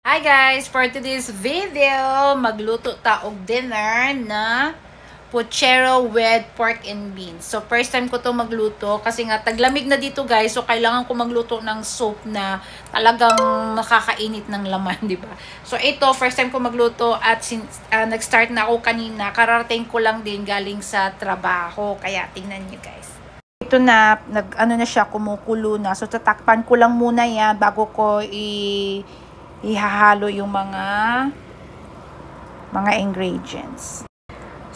Hi guys! For today's video, magluto ta og dinner na puchero with pork and beans. So first time ko to magluto kasi nga taglamig na dito guys. So kailangan ko magluto ng soup na talagang makakainit ng laman, di ba? So ito first time ko magluto at nag-start na ako kanina. Kararating ko lang din galing sa trabaho. Kaya tingnan niyo guys. Ito na ano na siya, kumukulo na. So tatakpan ko lang muna yan bago ko ihahalo yung mga ingredients.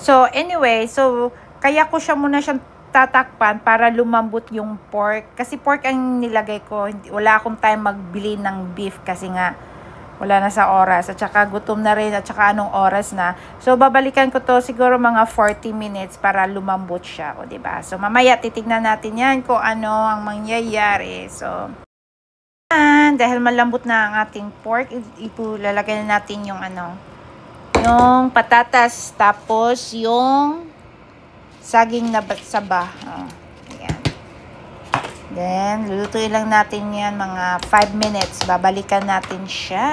So anyway, so kaya ko siya muna siyang tatakpan para lumambot yung pork. Kasi pork ang nilagay ko. Wala akong time magbili ng beef kasi nga wala na sa oras. At saka gutom na rin at saka anong oras na. So babalikan ko to siguro mga 40 minutes para lumambot siya. O diba? So mamaya titignan natin yan kung ano ang mangyayari. So dahil malambot na ang ating pork, ilalagay na natin yung yung patatas, tapos yung saging na saba. Ayan. Then, lulutuin lang natin yan mga 5 minutes. Babalikan natin siya.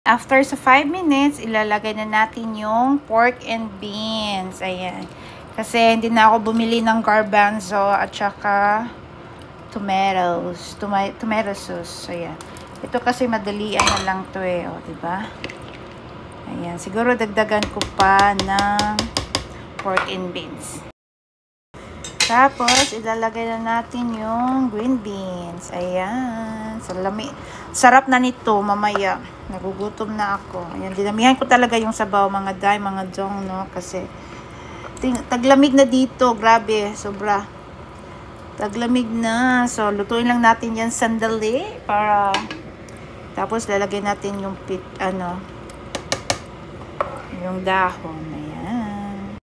After sa 5 minutes, ilalagay na natin yung pork and beans. Ayan. Kasi hindi na ako bumili ng garbanzo at saka tomato sauce. Ayan. Ito kasi madalian na lang to o, diba? Ayan. Siguro dagdagan ko pa ng pork and beans. Tapos, ilalagay na natin yung green beans. Ayan. Sarap na nito mamaya. Nagugutom na ako. Ayan. Dinamihan ko talaga yung sabaw, mga day, mga dong, no? Kasi, taglamig na dito. Grabe. Sobra. Taglamig na. So, lutuin lang natin yan sandali para tapos lalagay natin yung yung dahon. Ayan.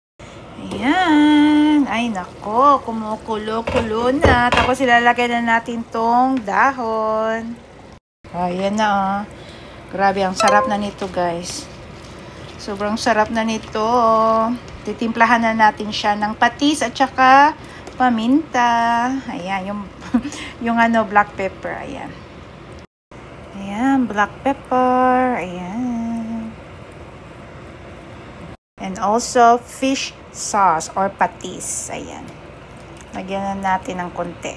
Ayan. Ay, nako. Kumukulo-kulo na. Tapos ilalagay na natin tong dahon. Ayan na, Grabe, ang sarap na nito, guys. Sobrang sarap na nito. Titimplahan na natin siya ng patis at saka paminta. Ayan, yung black pepper. Ayan. Ayan, black pepper. Ayan. And also, fish sauce or patis. Ayan. Lagyan na natin ng konti.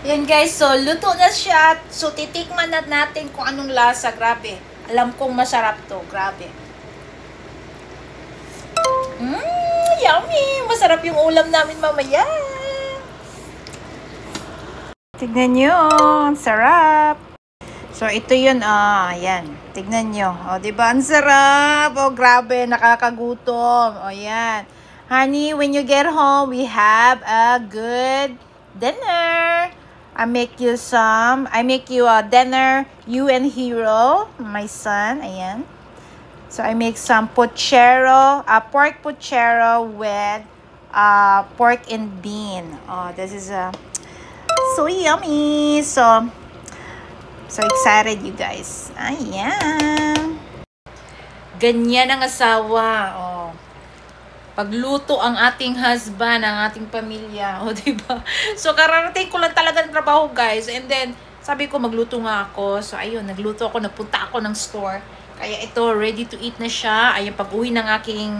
Ayan guys, so luto na siya. So titikman na natin kung anong lasa. Grabe. Alam kong masarap to. Grabe. Yummy! Masarap yung ulam namin mamaya. Tignan nyo, ang sarap. So, ito yun, ayan. Tignan nyo. O, diba? Ang sarap. O, grabe, nakakagutom. O, yan. Honey, when you get home, we have a good dinner. I make you a dinner, you and Hero, my son. Ayan. So, I make some puchero, pork puchero with pork and bean. Oh, this is so yummy. So excited, you guys. Ayan. Ganyan ang asawa. Oh. Pagluto ang ating husband, ang ating pamilya. O, diba? So, kararating ko lang talaga ng trabaho, guys. And then, sabi ko, magluto nga ako. So, ayun, nagluto ako. Nagpunta ako ng store. Kaya ito, ready to eat na siya. Ayun, pag-uwi ng aking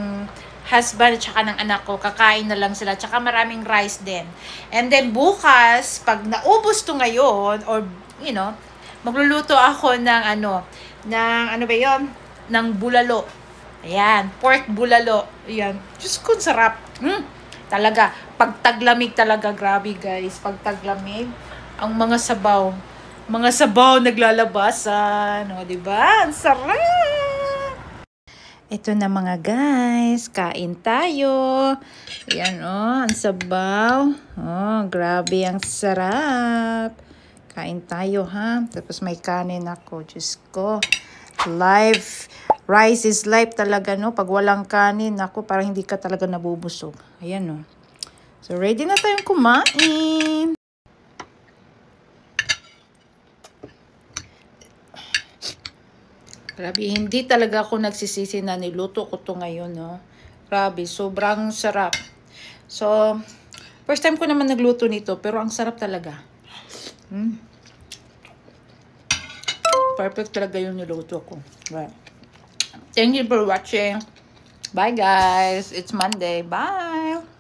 husband at saka ng anak ko, kakain na lang sila. Tsaka maraming rice din. And then, bukas, pag naubos to ngayon, or, magluluto ako ng ng bulalo. Ayan, pork bulalo. Ayan, Diyos ko, sarap. Talaga, pagtaglamig talaga, grabe guys. Pagtaglamig, ang mga sabaw naglalabasan. O, diba? Ang sarap! Ito na mga guys, kain tayo. Ayan, ang sabaw. Grabe, ang sarap. Kain tayo, ha? Tapos may kanin ako. Diyos ko. Rice is life talaga, no? Pag walang kanin, ako, parang hindi ka talaga nabubusog. Ayan, no? So, ready na tayong kumain. Grabe, hindi talaga ako nagsisisi na niluto ko to ngayon, no? Grabe, sobrang sarap. So, first time ko naman nagluto nito, pero ang sarap talaga. perfect talaga yung niluto ko. Right. Thank you for watching. Bye guys. It's Monday. Bye.